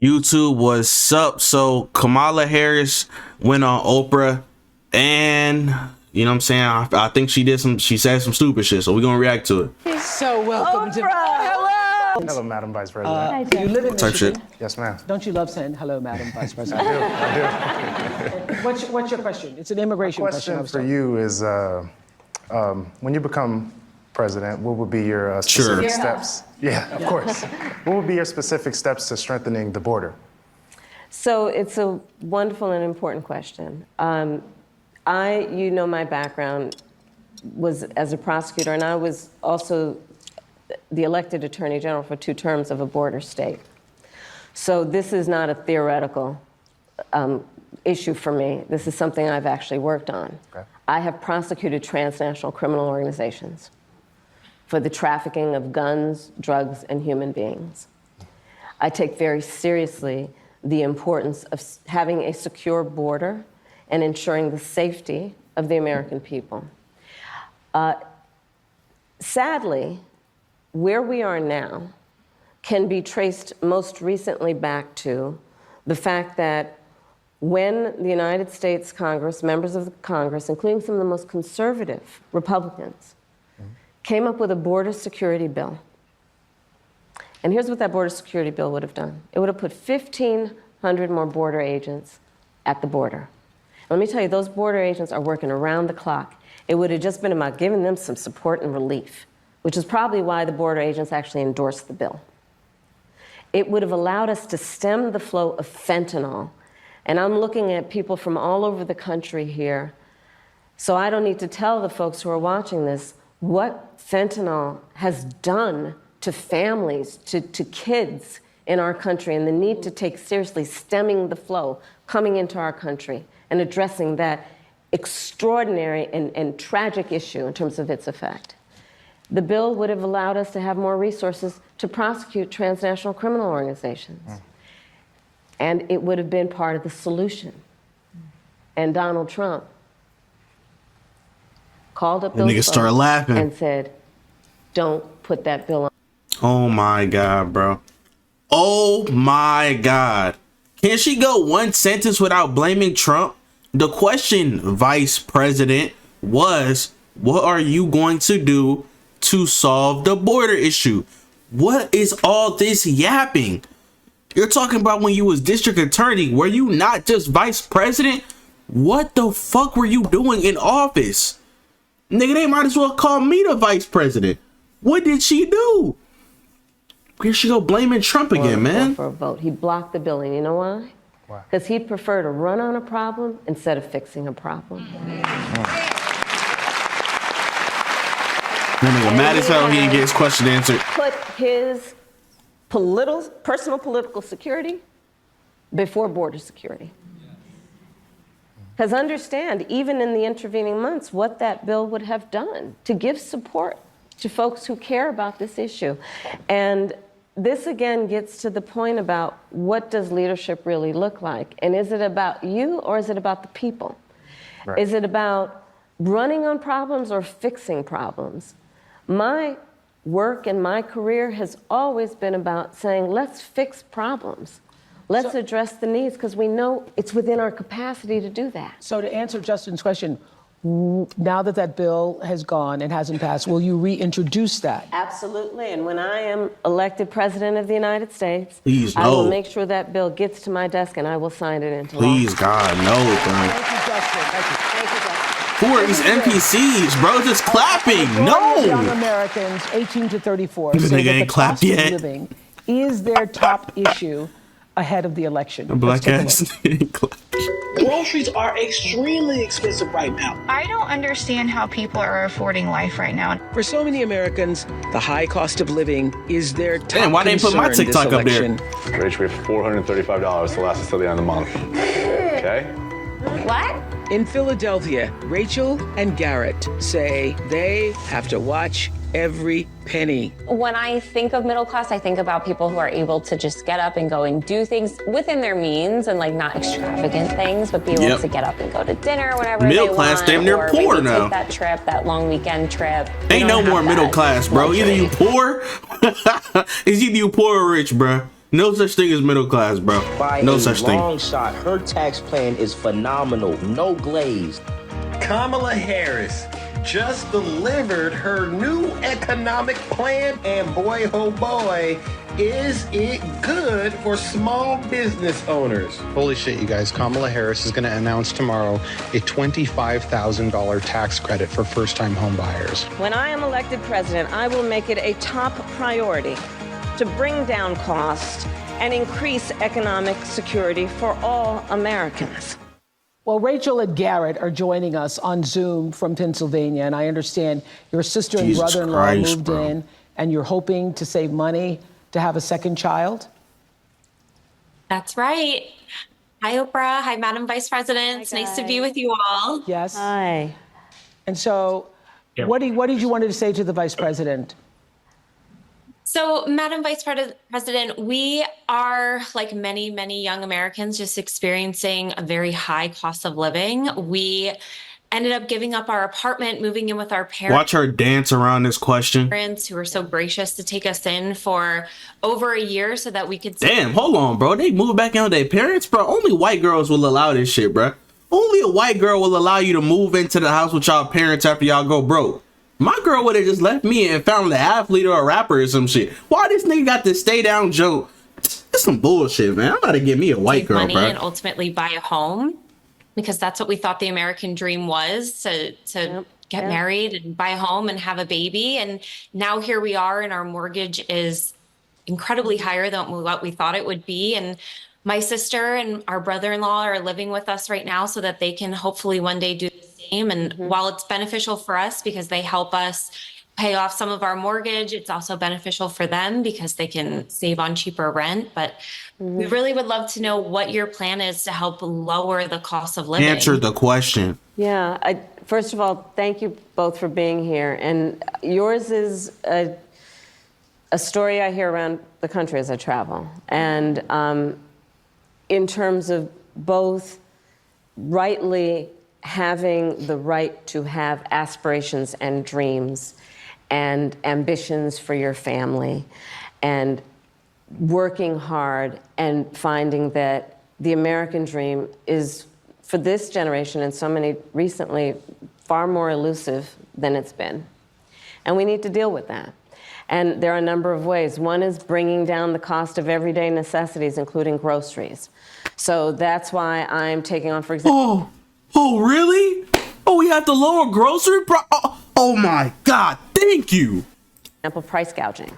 YouTube, what's up? So Kamala Harris went on Oprah, and you know what I'm saying, I think she said some stupid shit, so we're gonna react to it. So welcome to Hello, Madam Vice President. you live in Type Michigan. shit. Yes, ma'am. Don't you love saying hello, Madam Vice President? I do. What's your question? It's an immigration question. Question for you is, when you become president, what would be your specific steps? Yeah, of course. What would be your specific steps to strengthening the border? So it's a wonderful and important question. You know, my background was as a prosecutor, and I was also the elected attorney general for 2 terms of a border state. So this is not a theoretical issue for me. This is something I've actually worked on. Okay. I have prosecuted transnational criminal organizations for the trafficking of guns, drugs, and human beings. I take very seriously the importance of having a secure border and ensuring the safety of the American people. Sadly, where we are now can be traced most recently back to the fact that when the United States Congress, members of the Congress, including some of the most conservative Republicans, came up with a border security bill. And here's what that border security bill would have done. It would have put 1,500 more border agents at the border. Let me tell you, those border agents are working around the clock. It would have just been about giving them some support and relief, which is probably why the border agents actually endorsed the bill. It would have allowed us to stem the flow of fentanyl. And I'm looking at people from all over the country here, so I don't need to tell the folks who are watching this what fentanyl has done to families, to kids in our country, and the need to take seriously stemming the flow coming into our country and addressing that extraordinary and tragic issue in terms of its effect. The bill would have allowed us to have more resources to prosecute transnational criminal organizations. And it would have been part of the solution. And Donald Trump called up those Niggas start laughing and said, don't put that bill on. Oh my God, bro. Oh my God. Can she go one sentence without blaming Trump? The question, Vice President, was, what are you going to do to solve the border issue? What is all this yapping? You're talking about when you was district attorney. Were you not just vice president? What the fuck were you doing in office? Nigga, they might as well call me the vice president. What did she do? Here she go blaming Trump again, man. For a vote. He blocked the bill, and you know why? Why? Because he'd prefer to run on a problem instead of fixing a problem. That nigga mad as hell he didn't get his question answered. Put his personal political security before border security. Because understand, even in the intervening months, what that bill would have done to give support to folks who care about this issue. And this again gets to the point about what does leadership really look like? And is it about you or is it about the people? Right. Is it about running on problems or fixing problems? My work and my career has always been about saying, let's fix problems. Let's address the needs, because we know it's within our capacity to do that. So to answer Justin's question, now that that bill has gone and hasn't passed, will you reintroduce that? Absolutely, and when I am elected president of the United States, Please, I will no. make sure that bill gets to my desk and I will sign it into law. Please, God, no, bro. Thank you, Justin. Thank you. Thank you, Justin. Who are these NPCs, bro? Just clapping. Majority of young No. Americans 18 to 34 This say nigga that ain't the clapped cost of yet. living is their top issue ahead of the election. Black Let's take a look. ass clap. Groceries are extremely expensive right now. I don't understand how people are affording life right now. For so many Americans, the high cost of living is their top Damn, why they ain't put my concern this TikTok up there? election. Rach, we have $435 to last us till the end of the month. Okay? What? In Philadelphia, Rachel and Garrett say they have to watch every penny. When I think of middle class, I think about people who are able to just get up and go and do things within their means and like not extravagant things, but be able to get up and go to dinner whenever Middle they class, want, damn near or poor maybe now. take that trip, that long weekend trip. They Ain't don't no more have middle that class, bro. Either you luxury. poor, it's either you poor or rich, bro. No such thing as middle class, bro. By No a such thing. long shot, her tax plan is phenomenal. No glaze. Kamala Harris just delivered her new economic plan, and boy, oh boy, is it good for small business owners. Holy shit, you guys. Kamala Harris is going to announce tomorrow a $25,000 tax credit for first-time home buyers. When I am elected president, I will make it a top priority to bring down costs and increase economic security for all Americans. Well, Rachel and Garrett are joining us on Zoom from Pennsylvania, and I understand your sister and Jesus brother-in-law Christ, moved bro. in, and you're hoping to save money to have a second child? That's right. Hi, Oprah. Hi, Madam Vice President. It's nice to be with you all. Yes. Hi. And so, what did you want to say to the Vice President? So, Madam Vice President, we are, like many, many young Americans, just experiencing a very high cost of living. We ended up giving up our apartment, moving in with our parents. Watch her dance around this question. Who were so gracious to take us in for over a year so that we could. Damn, hold on, bro. They moved back in with their parents, bro. Only white girls will allow this shit, bro. Only a white girl will allow you to move into the house with y'all parents after y'all go broke. My girl would have just left me and found an athlete or a rapper or some shit. Why this nigga got this stay down joke? It's some bullshit, man. I'm about to get me a white girl, money bro. And ultimately buy a home, because that's what we thought the American dream was, to get married and buy a home and have a baby. And now here we are, and our mortgage is incredibly higher than what we thought it would be. And my sister and our brother-in-law are living with us right now so that they can hopefully one day do the same. And while it's beneficial for us because they help us pay off some of our mortgage, it's also beneficial for them because they can save on cheaper rent. But we really would love to know what your plan is to help lower the cost of living. Answer the question. Yeah. First of all, thank you both for being here. And yours is a story I hear around the country as I travel. And in terms of both rightly having the right to have aspirations and dreams and ambitions for your family, and working hard and finding that the American dream is, for this generation and so many recently, far more elusive than it's been. And we need to deal with that. And there are a number of ways. One is bringing down the cost of everyday necessities, including groceries. So that's why I'm taking on, for example... Oh, really? Oh, we have to lower grocery oh my God, thank you. Example, price gouging,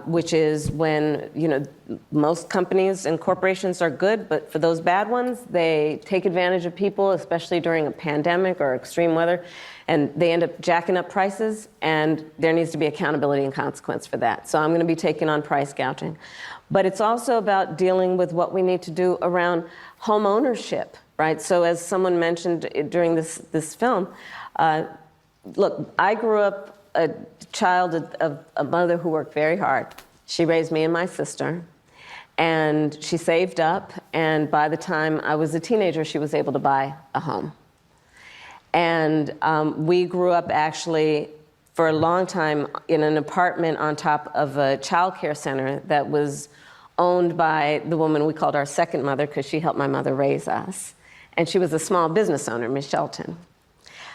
which is when, most companies and corporations are good, but for those bad ones, they take advantage of people, especially during a pandemic or extreme weather, and they end up jacking up prices, and there needs to be accountability and consequence for that. So I'm going to be taking on price gouging. But it's also about dealing with what we need to do around home ownership, right? So as someone mentioned during this film, look, I grew up a child of a mother who worked very hard. She raised me and my sister, and she saved up, and by the time I was a teenager, she was able to buy a home. And we grew up actually for a long time in an apartment on top of a child care center that was owned by the woman we called our second mother, because she helped my mother raise us. And she was a small business owner, Miss Shelton.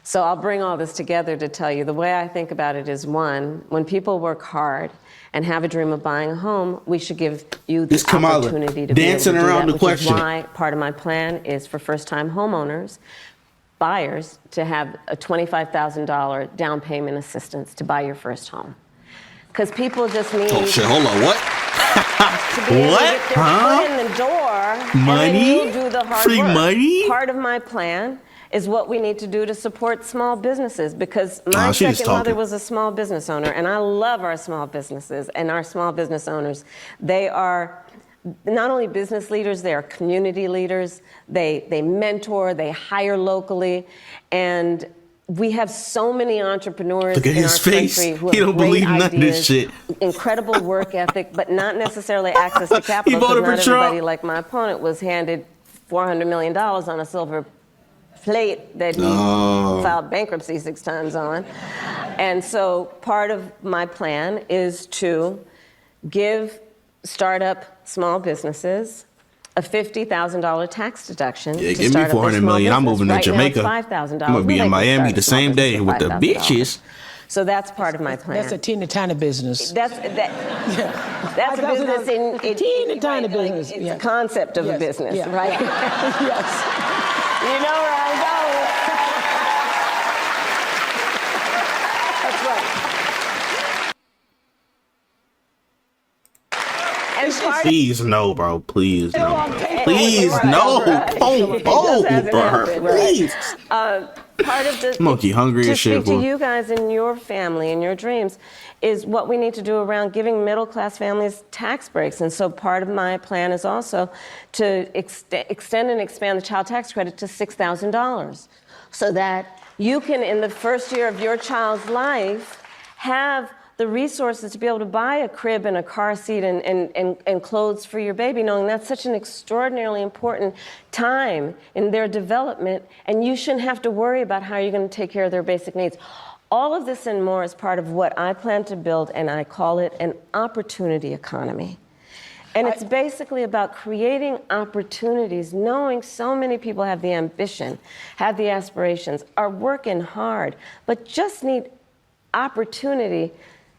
So I'll bring all this together to tell you, the way I think about it is, one, when people work hard and have a dream of buying a home, we should give you the opportunity to dancing be able to around do that, the question. which is why part of my plan is for first-time homeowners, buyers, to have a $25,000 down payment assistance to buy your first home. Because people just need... Oh, shit, hold on, what? to be able to get their foot in the door. Money? And then you do the hard Free work. money? Part of my plan is what we need to do to support small businesses, because my second mother was a small business owner, and I love our small businesses and our small business owners. They are not only business leaders, they are community leaders. They mentor, they hire locally, and we have so many entrepreneurs in our country who have great ideas, incredible work ethic, but not necessarily access to capital, because not everybody, like my opponent, was handed $400 million on a silver plate that he filed bankruptcy 6 times on. And so part of my plan is to give startup small businesses a $50,000 tax deduction. Yeah, to give me start up their 400 small million. I'm business. moving to Right now, it's Jamaica. $5,000. I'm gonna be We'd in like to Miami start the a small same day business with the $5,000. bitches. So that's part of my plan. That's a teeny tiny business. That's a business in teeny tiny right, business. Like, it's a concept of a business, Yeah. right? Yes. You know where I'm going. That's right. And part Please no, bro. Please no. of- Please Right, no. right. Oh, It just hasn't bro. happened, right. Please. Part of the Monkey hungry to as shit, speak to boy. you guys and your family and your dreams is what we need to do around giving middle-class families tax breaks. And so part of my plan is also to extend and expand the child tax credit to $6,000 so that you can, in the first year of your child's life, have the resources to be able to buy a crib and a car seat and clothes for your baby, knowing that's such an extraordinarily important time in their development, and you shouldn't have to worry about how you're going to take care of their basic needs. All of this and more is part of what I plan to build, and I call it an opportunity economy. And it's basically about creating opportunities, knowing so many people have the ambition, have the aspirations, are working hard, but just need opportunity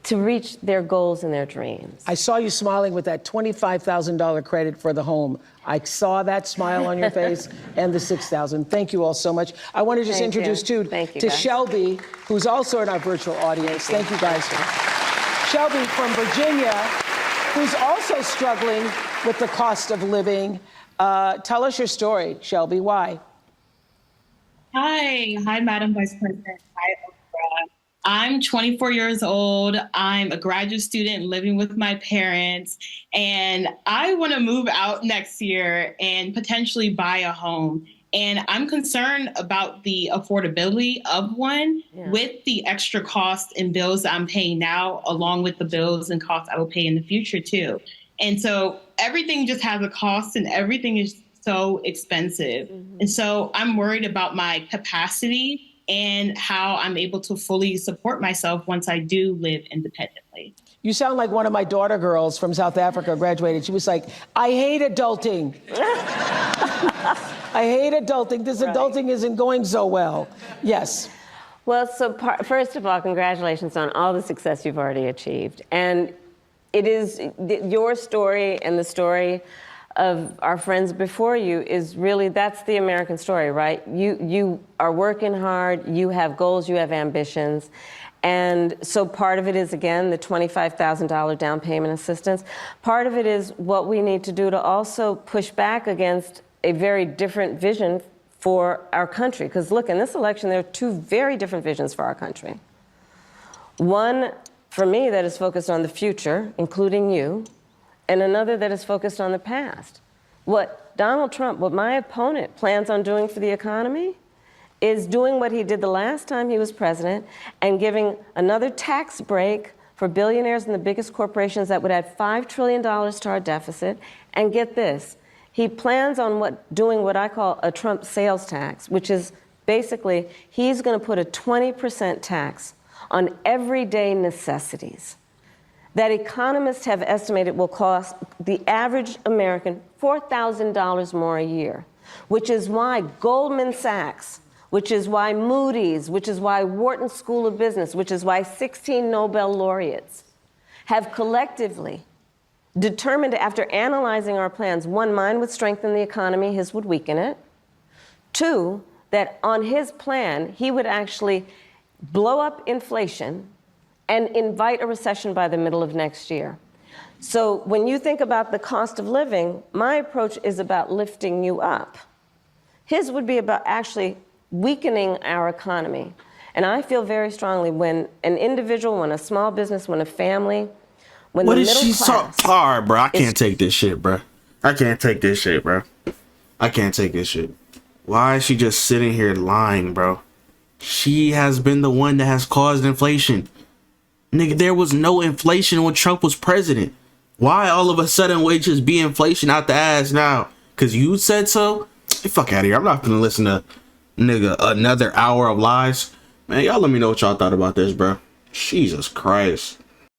to reach their goals and their dreams. I saw you smiling with that $25,000 credit for the home. I saw that smile on your face and the $6,000. Thank you all so much. I want to just Thank introduce you. too Thank you, to guys. Shelby, who's also in our virtual audience. Thank you guys. Shelby from Virginia, who's also struggling with the cost of living. Tell us your story, Shelby. Why? Hi, Madam Vice President. Hi, Oprah. I'm 24 years old. I'm a graduate student living with my parents, and I want to move out next year and potentially buy a home. And I'm concerned about the affordability of one with the extra costs and bills that I'm paying now, along with the bills and costs I will pay in the future too. And so everything just has a cost and everything is so expensive. And so I'm worried about my capacity and how I'm able to fully support myself once I do live independently. You sound like one of my daughter girls from South Africa graduated. She was like, I hate adulting. I hate adulting. This adulting isn't going so well. Yes. Well, so first of all, congratulations on all the success you've already achieved. And it is your story and the story of our friends before you is really, that's the American story, right? You are working hard, you have goals, you have ambitions. And so part of it is, again, the $25,000 down payment assistance. Part of it is what we need to do to also push back against a very different vision for our country. Because look, in this election, there are two very different visions for our country. One, for me, that is focused on the future, including you, and another that is focused on the past. What Donald Trump, what my opponent plans on doing for the economy is doing what he did the last time he was president and giving another tax break for billionaires and the biggest corporations that would add $5 trillion to our deficit. And get this, he plans on doing what I call a Trump sales tax, which is basically he's going to put a 20% tax on everyday necessities that economists have estimated will cost the average American $4,000 more a year, which is why Goldman Sachs, which is why Moody's, which is why Wharton School of Business, which is why 16 Nobel laureates have collectively determined, after analyzing our plans, one, mine would strengthen the economy, his would weaken it. Two, that on his plan, he would actually blow up inflation and invite a recession by the middle of next year. So when you think about the cost of living, my approach is about lifting you up. His would be about actually weakening our economy. And I feel very strongly when an individual, when a small business, when a family, when What the is middle she so class hard, bro? I can't take this shit, bro. I can't take this shit, bro. I can't take this shit. Why is she just sitting here lying, bro? She has been the one that has caused inflation. Nigga, there was no inflation when Trump was president. Why all of a sudden we just be inflation out the ass now? Cause you said so? Hey, fuck out of here. I'm not gonna listen to nigga another hour of lies. Man, y'all let me know what y'all thought about this, bro. Jesus Christ.